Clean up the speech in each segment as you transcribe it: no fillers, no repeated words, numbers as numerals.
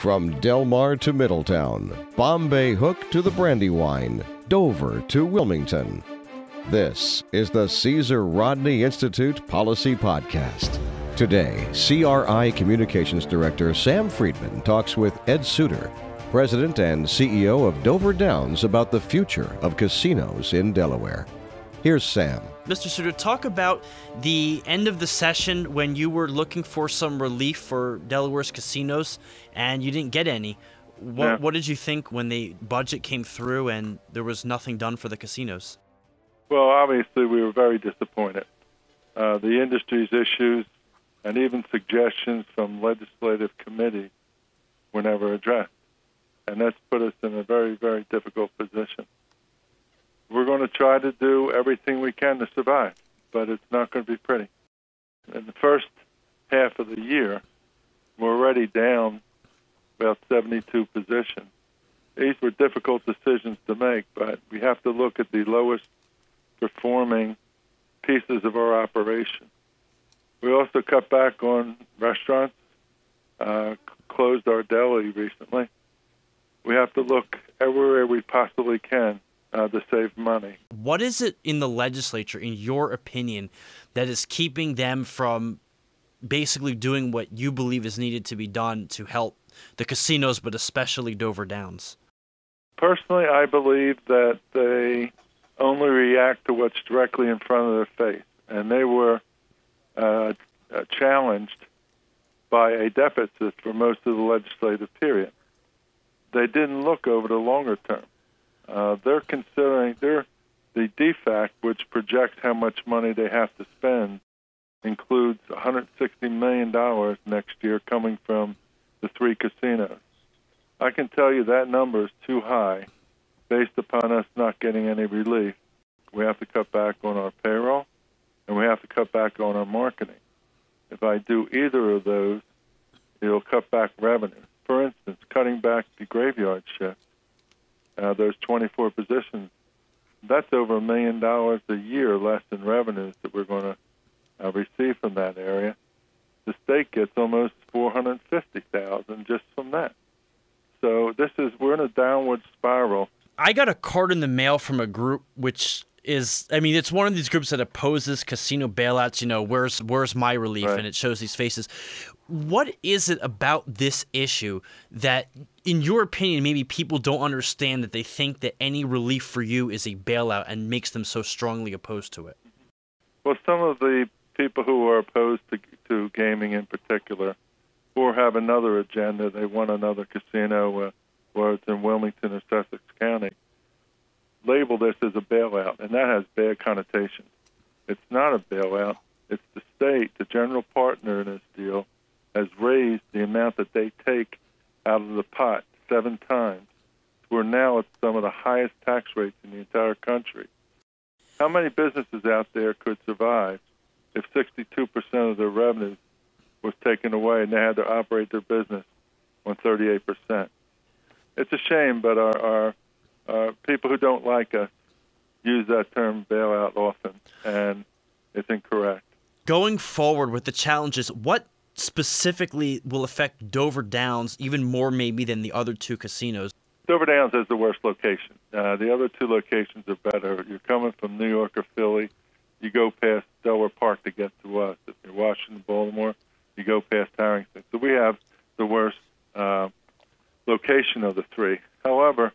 From Delmar to Middletown, Bombay Hook to the Brandywine, Dover to Wilmington. This is the Caesar Rodney Institute Policy Podcast. Today, CRI Communications Director Sam Friedman talks with Ed Sutor, President and CEO of Dover Downs, about the future of casinos in Delaware. Here's Sam. Mr. Sutor, talk about the end of the session when you were looking for some relief for Delaware's casinos and you didn't get any. What did you think when the budget came through and there was nothing done for the casinos? Well, obviously, we were very disappointed. The industry's issues and even suggestions from legislative committees were never addressed. And that's put us in a very, very difficult position. We're going to try to do everything we can to survive, but it's not going to be pretty. In the first half of the year, we're already down about 72 positions. These were difficult decisions to make, but we have to look at the lowest performing pieces of our operation. We also cut back on restaurants, closed our deli recently. We have to look everywhere we possibly can to save money. What is it in the legislature, in your opinion, that is keeping them from basically doing what you believe is needed to be done to help the casinos, but especially Dover Downs? Personally, I believe that they only react to what's directly in front of their face, and they were challenged by a deficit for most of the legislative period. They didn't look over the longer term. They're considering the DFAC, which projects how much money they have to spend, includes $160 million next year coming from the 3 casinos. I can tell you that number is too high based upon us not getting any relief. We have to cut back on our payroll, and we have to cut back on our marketing. If I do either of those, it'll cut back revenue. For instance, cutting back the graveyard shift, those 24 positions, that's over $1 million a year less in revenues that we're going to receive from that area. The state gets almost $450,000 just from that. So we're in a downward spiral. I got a card in the mail from a group which is, it's one of these groups that opposes casino bailouts. Where's my relief? Right. And it shows these faces. What is it about this issue that, in your opinion, maybe people don't understand, that they think that any relief for you is a bailout and makes them so strongly opposed to it? Well, some of the people who are opposed to gaming in particular, or have another agenda, they want another casino, whether it's in Wilmington or Sussex County, label this as a bailout, and that has bad connotations. It's not a bailout. It's the state, the general partner in this deal, has raised the amount that they take out of the pot 7 times. We're now at some of the highest tax rates in the entire country. How many businesses out there could survive if 62% of their revenues was taken away and they had to operate their business on 38%? It's a shame, but our people who don't like us use that term bailout often, and it's incorrect. Going forward with the challenges, what specifically will affect Dover Downs even more maybe than the other 2 casinos? Dover Downs is the worst location. The other 2 locations are better. You're coming from New York or Philly, you go past Delaware Park to get to us. If you're Washington, Baltimore, you go past Harrington. So we have the worst location of the 3. However,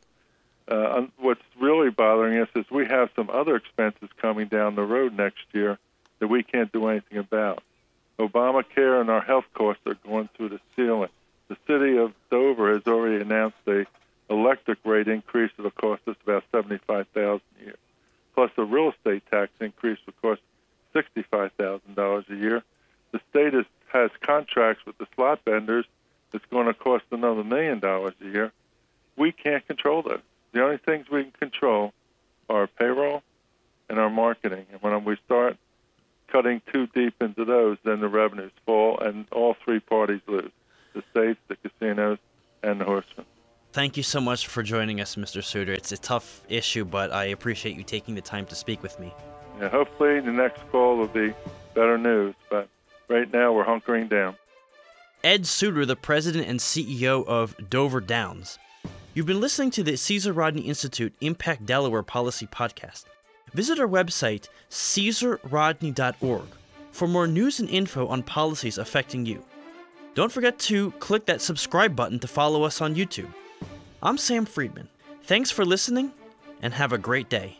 what's really bothering us is we have some other expenses coming down the road next year that we can't do anything about. Obamacare and our health costs are going through the ceiling. The city of Dover has already announced an electric rate increase that will cost us about $75,000 a year, plus a real estate tax increase will cost $65,000 a year. The state has contracts with the slot vendors that's going to cost another $1 million a year. We can't control those. The only things we can control are our payroll and our marketing. And when we start cutting too deep into those, then the revenues fall, and all 3 parties lose: the states, the casinos, and the horsemen. Thank you so much for joining us, Mr. Sutor. It's a tough issue, but I appreciate you taking the time to speak with me. Yeah, hopefully the next call will be better news, but right now we're hunkering down. Ed Sutor, the president and CEO of Dover Downs. You've been listening to the Caesar Rodney Institute Impact Delaware Policy Podcast. Visit our website, caesarrodney.org, for more news and info on policies affecting you. Don't forget to click that subscribe button to follow us on YouTube. I'm Sam Friedman. Thanks for listening, and have a great day.